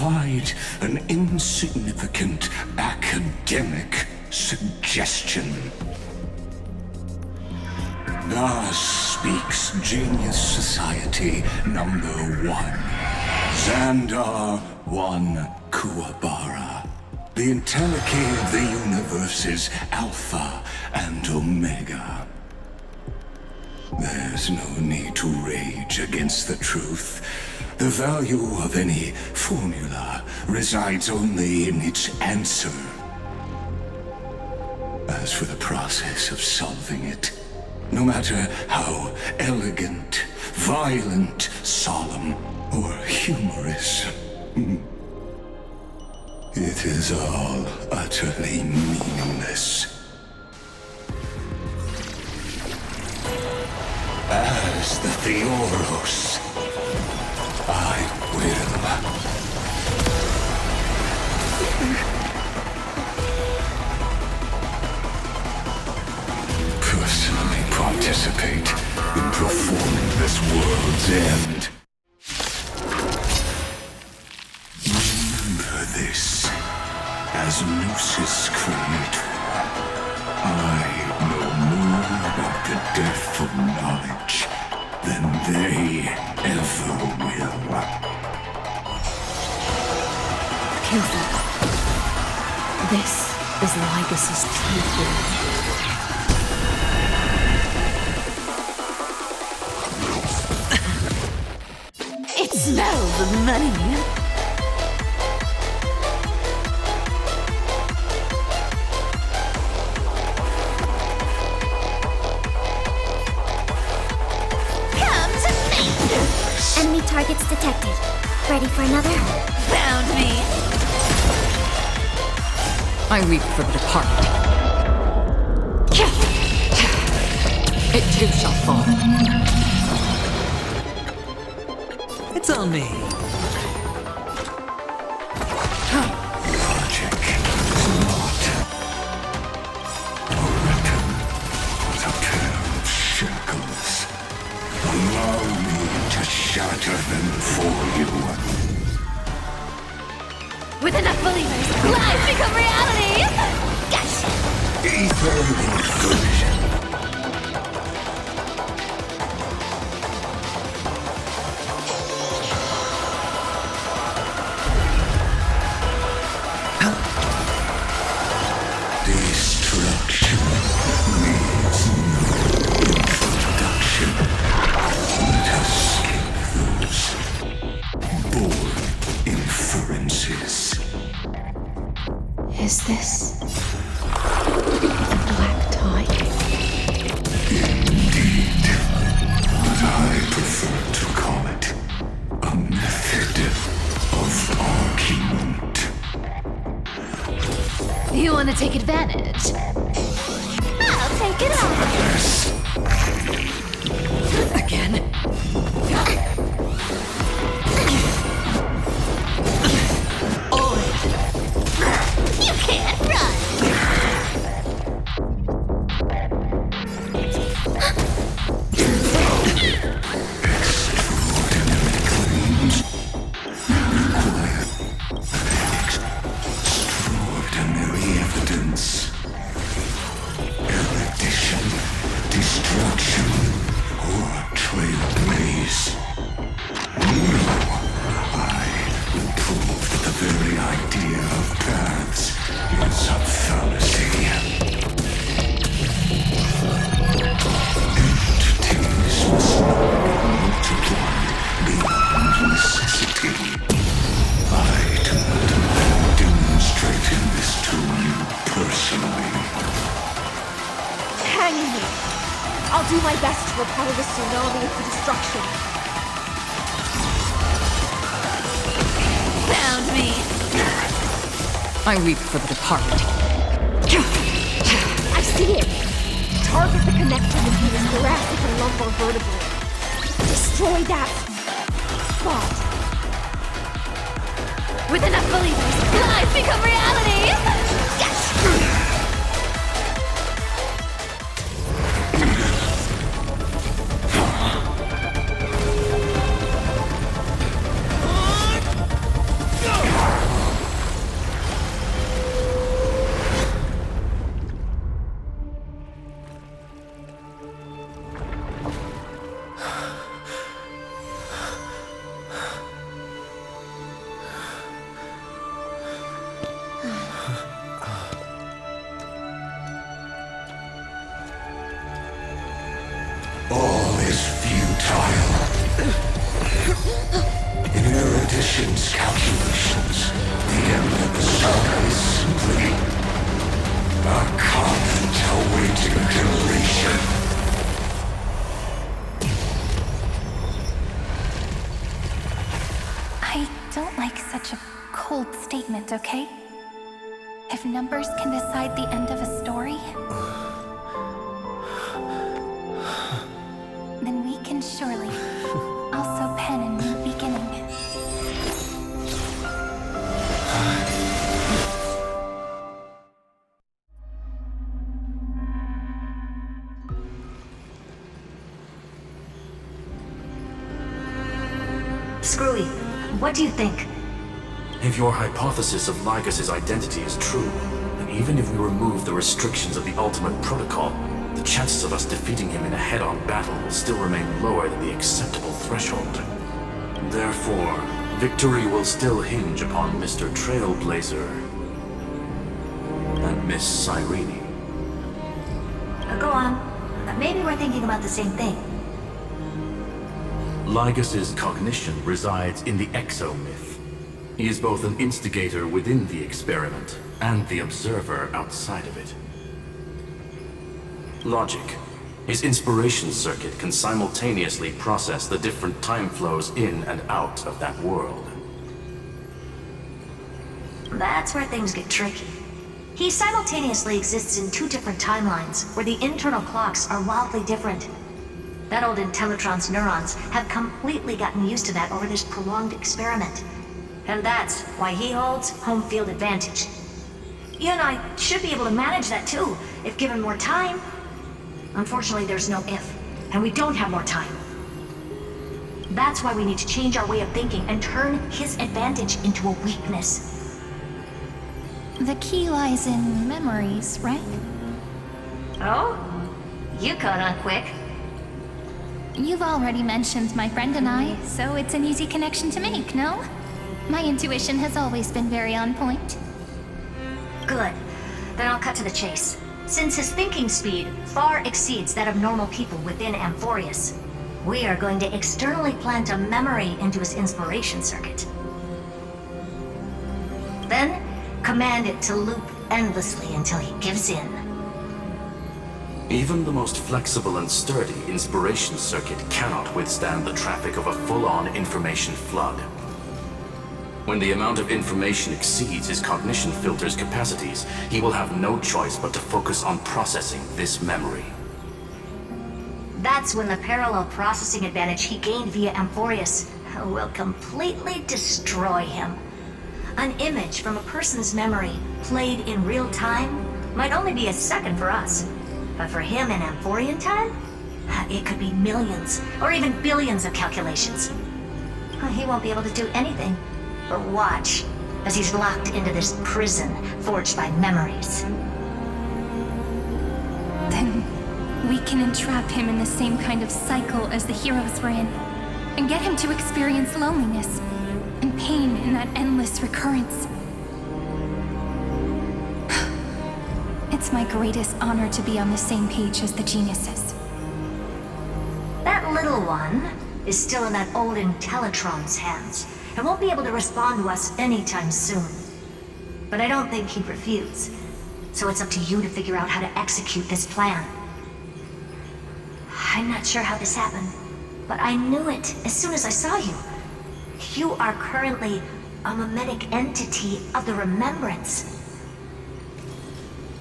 provide an insignificant academic suggestion. Thus speaks Genius Society number 1. Zander 1 Kuwabara. The Entelechy of the universe's Alpha and Omega. There's no need to rage against the truth. The value of any formula resides only in its answer. As for the process of solving it, no matter how elegant, violent, solemn, or humorous, it is all utterly meaningless. As the Theoros, I will personally participate in performing this world's end. Remember this, as Gnosis Creator, I know more about the death of knowledge than they ever will. Careful. This is Lygas's true form. It smells of money. Enemy targets detected. Ready for another? Found me. I weep for the departed. It too shall fall. It's on me. Logic is not a weapon, but a pair of shackles. Allow me to shatter them for you. With enough believers, lies become reality! Gotcha! Ether incursion. Destruction needs no introduction. Let us skip those bold inferences. Is this the black tie? Indeed, but I prefer to call it a method of argument. You want to take advantage? I'll take it on! Yes. Again? You can't run! Extraordinary claims require extraordinary evidence. Erudition, destruction, or trailblaze. No, I will prove that the very idea of paths is a fallacy. Entities must not multiply beyond necessity. I do not mind demonstrating this to you personally. Hang in there. I'll do my best to repel the tsunami of the destruction. Found me. I weep for the departed. I see it. Target the connector between his thoracic and lumbar vertebrae. Destroy that spot. With enough believers, lies become reality! Yes! Federation's calculations, the end of the saga is simply a comment awaiting deletion. I don't like such a cold statement, okay? If numbers can decide the end of a story, then we can surely also pen a new beginning. Screwy, what do you think? If your hypothesis of Lygus' identity is true, then even if we remove the restrictions of the Ultimate Protocol, the chances of us defeating him in a head-on battle will still remain lower than the acceptable threshold. Therefore, victory will still hinge upon Mr. Trailblazer and Miss Cyrene. Go on. Maybe we're thinking about the same thing. Lygus' cognition resides in the exomyth. He is both an instigator within the experiment and the observer outside of it. Logic. His inspiration circuit can simultaneously process the different time flows in and out of that world. That's where things get tricky. He simultaneously exists in two different timelines, where the internal clocks are wildly different. That old Intellitron's neurons have completely gotten used to that over this prolonged experiment. And that's why he holds home field advantage. You and I should be able to manage that too, if given more time. Unfortunately, there's no if, and we don't have more time. That's why we need to change our way of thinking and turn his advantage into a weakness. The key lies in memories, right? Oh? You caught on quick. You've already mentioned my friend and I, so it's an easy connection to make, no? My intuition has always been very on point. Good. Then I'll cut to the chase. Since his thinking speed far exceeds that of normal people within Amphorius, we are going to externally plant a memory into his inspiration circuit. Then, command it to loop endlessly until he gives in. Even the most flexible and sturdy inspiration circuit cannot withstand the traffic of a full-on information flood. When the amount of information exceeds his cognition filter's capacities, he will have no choice but to focus on processing this memory. That's when the parallel processing advantage he gained via Amphorius will completely destroy him. An image from a person's memory played in real time might only be a second for us. But for him in Amphorian time, it could be millions or even billions of calculations. He won't be able to do anything but watch as he's locked into this prison forged by memories. Then we can entrap him in the same kind of cycle as the heroes were in, and get him to experience loneliness and pain in that endless recurrence. It's my greatest honor to be on the same page as the geniuses. That little one is still in that old Intellitron's hands, and won't be able to respond to us anytime soon. But I don't think he'd refuse, so it's up to you to figure out how to execute this plan. I'm not sure how this happened, but I knew it as soon as I saw you. You are currently a mimetic entity of the Remembrance.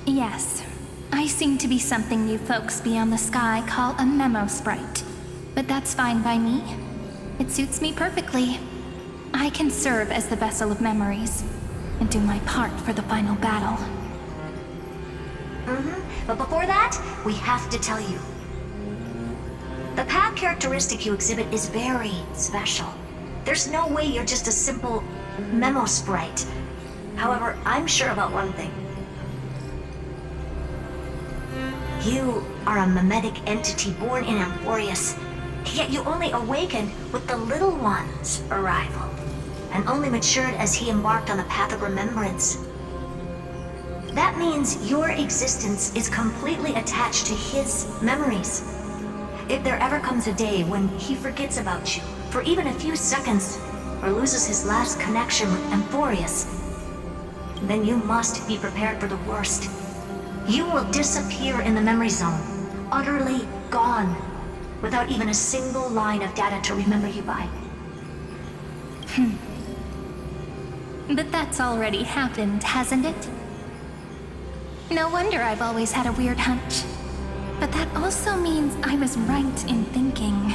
Yes, I seem to be something you folks beyond the sky call a memo sprite. But that's fine by me. It suits me perfectly. I can serve as the vessel of memories, and do my part for the final battle. But before that, we have to tell you. The path characteristic you exhibit is very special. There's no way you're just a simple memo sprite. However, I'm sure about one thing. You are a mimetic entity born in Amphorius, yet you only awakened with the Little One's arrival, and only matured as he embarked on the path of remembrance. That means your existence is completely attached to his memories. If there ever comes a day when he forgets about you for even a few seconds, or loses his last connection with Emphorius, then you must be prepared for the worst. You will disappear in the memory zone, utterly gone, without even a single line of data to remember you by. But that's already happened, hasn't it? No wonder I've always had a weird hunch. But that also means I was right in thinking.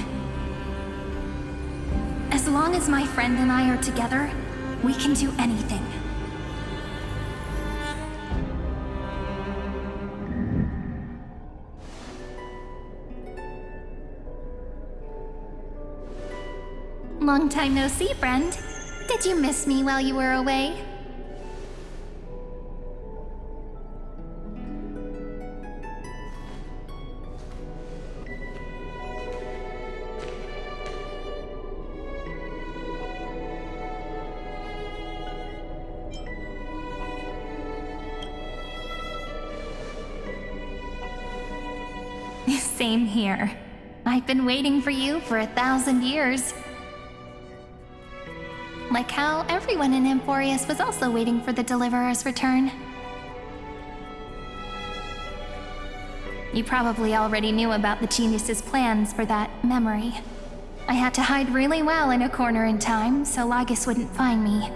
As long as my friend and I are together, we can do anything. Long time no see, friend. Did you miss me while you were away? Same here. I've been waiting for you for 1,000 years. Like how everyone in Emphorius was also waiting for the Deliverer's return. You probably already knew about the genius's plans for that memory. I had to hide really well in a corner in time so Lygus wouldn't find me,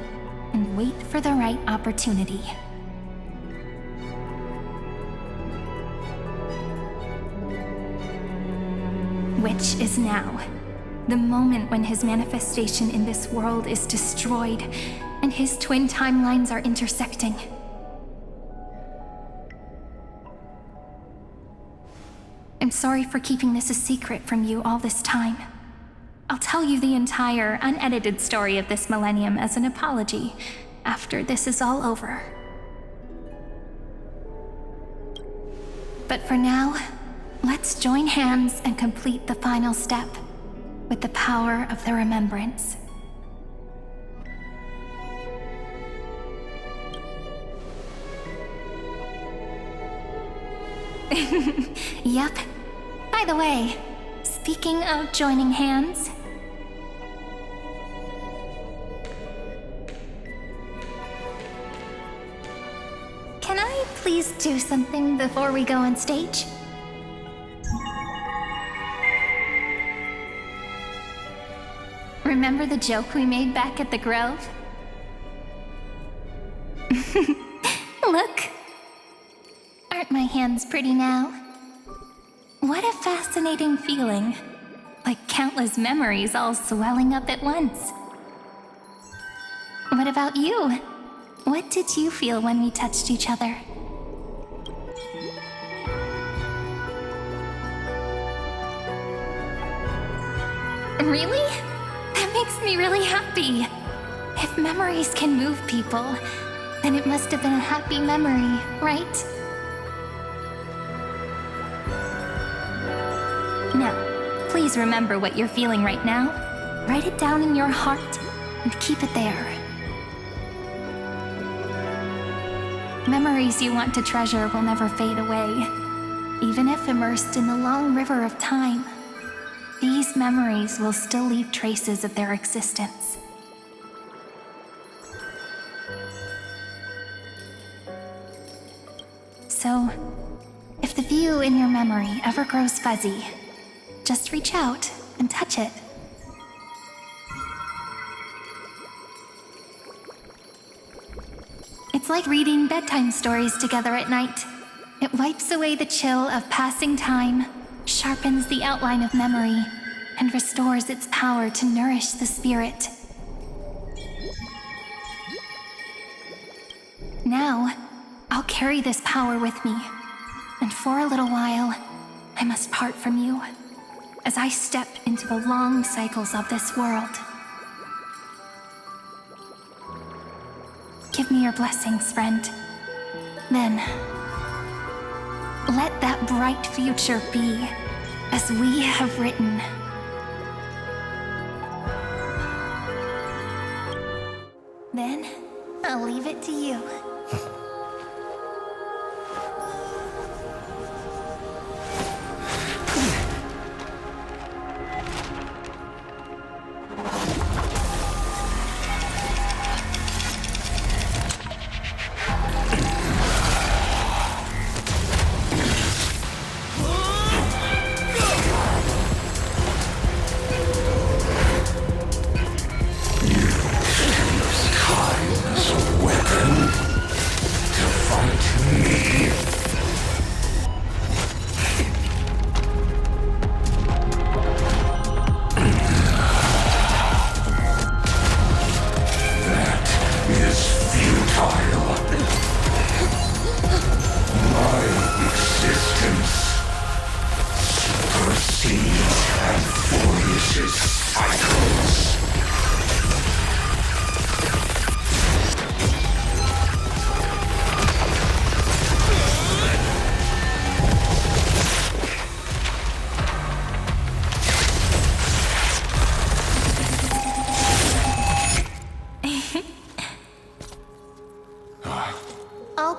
and wait for the right opportunity. Which is now. The moment when his manifestation in this world is destroyed, and his twin timelines are intersecting. I'm sorry for keeping this a secret from you all this time. I'll tell you the entire, unedited story of this millennium as an apology after this is all over. But for now, let's join hands and complete the final step with the power of the remembrance. Yep. By the way, speaking of joining hands, can I please do something before we go on stage? Remember the joke we made back at the Grove? Look! Aren't my hands pretty now? What a fascinating feeling. Like countless memories all swelling up at once. What about you? What did you feel when we touched each other? Really? That makes me really happy. If memories can move people, then it must have been a happy memory, right? Now, please remember what you're feeling right now. Write it down in your heart and keep it there. Memories you want to treasure will never fade away, even if immersed in the long river of time. These memories will still leave traces of their existence. So, if the view in your memory ever grows fuzzy, just reach out and touch it. It's like reading bedtime stories together at night. It wipes away the chill of passing time, sharpens the outline of memory, and restores its power to nourish the spirit. Now, I'll carry this power with me, and for a little while, I must part from you, as I step into the long cycles of this world. Give me your blessings, friend. Then, let that bright future be as we have written. Then, I'll leave it to you.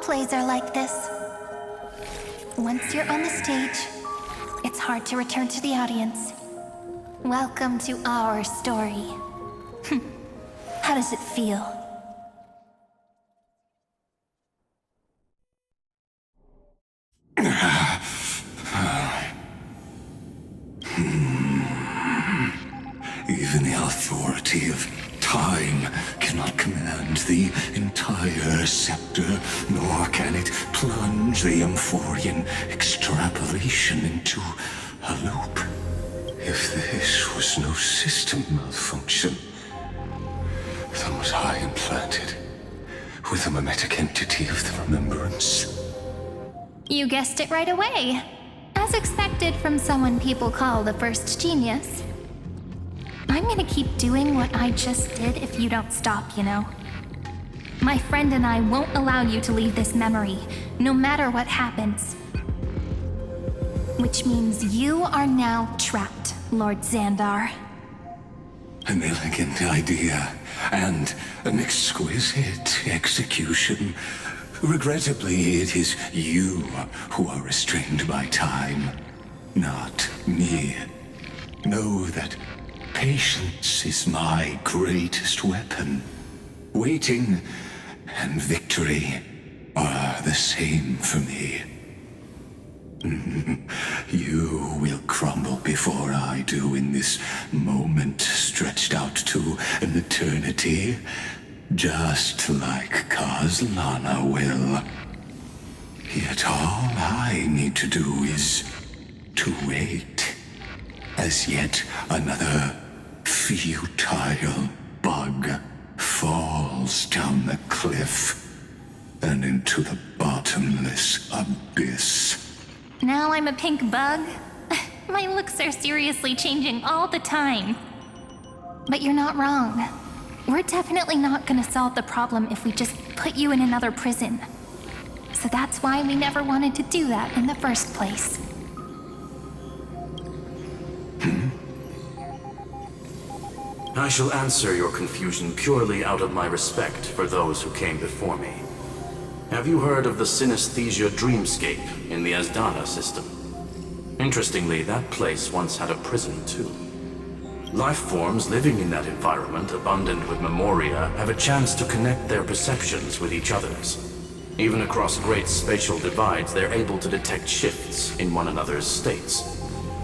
plays are like this. Once you're on the stage, it's hard to return to the audience. Welcome to our story. How does it feel? Even the authority of time cannot command the entire scepter, nor can it plunge the Amphorian extrapolation into a loop. If this was no system malfunction, then was I implanted with a mimetic entity of the remembrance? You guessed it right away. As expected from someone people call the first genius. I'm gonna keep doing what I just did if you don't stop, you know. My friend and I won't allow you to leave this memory, no matter what happens. Which means you are now trapped, Lord Zander. An elegant idea, and an exquisite execution. Regrettably, it is you who are restrained by time, not me. Know that patience is my greatest weapon. Waiting and victory are the same for me. You will crumble before I do in this moment stretched out to an eternity, just like Kazlana will. Yet all I need to do is to wait, as yet another futile bug falls down the cliff and into the bottomless abyss. Now I'm a pink bug? My looks are seriously changing all the time. But you're not wrong. We're definitely not gonna solve the problem if we just put you in another prison. So that's why we never wanted to do that in the first place. I shall answer your confusion purely out of my respect for those who came before me. Have you heard of the synesthesia dreamscape in the Asdana system? Interestingly, that place once had a prison too. Life forms living in that environment, abundant with memoria, have a chance to connect their perceptions with each other's. Even across great spatial divides, they're able to detect shifts in one another's states.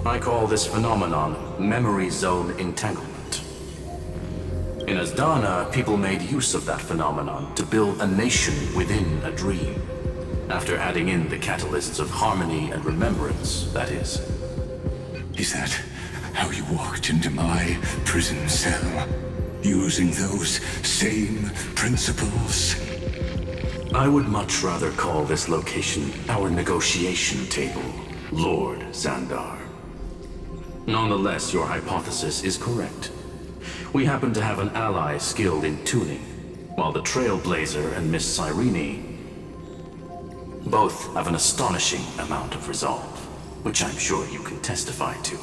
I call this phenomenon memory zone entanglement. In Asdana, people made use of that phenomenon to build a nation within a dream. After adding in the catalysts of harmony and remembrance, that is. Is that how you walked into my prison cell? Using those same principles? I would much rather call this location our negotiation table, Lord Zander. Nonetheless, your hypothesis is correct. We happen to have an ally skilled in tuning, while the Trailblazer and Miss Cyrene both have an astonishing amount of resolve, which I'm sure you can testify to.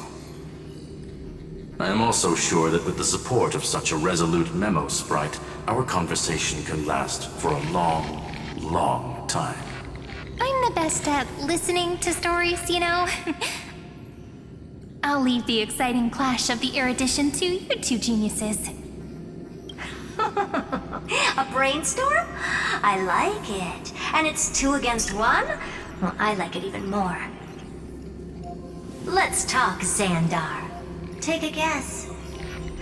I am also sure that with the support of such a resolute memo sprite, our conversation can last for a long, long time. I'm the best at listening to stories, you know? I'll leave the exciting clash of the erudition to you two geniuses. A brainstorm? I like it. And it's 2 against 1? Well, I like it even more. Let's talk, Zander. Take a guess.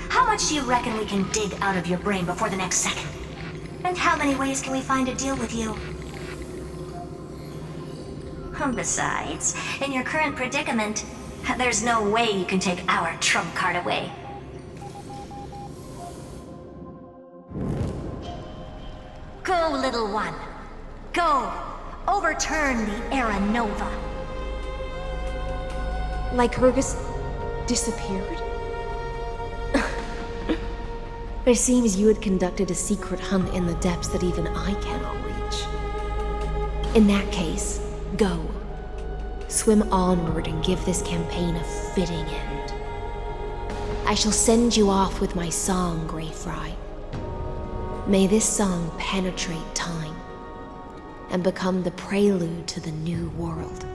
How much do you reckon we can dig out of your brain before the next second? And how many ways can we find to deal with you? Besides, in your current predicament, there's no way you can take our trump card away. Go, little one. Go. Overturn the Era Nova. Lycurgus disappeared? It seems you had conducted a secret hunt in the depths that even I cannot reach. In that case, go. Swim onward and give this campaign a fitting end. I shall send you off with my song, Greyfry. May this song penetrate time, and become the prelude to the new world.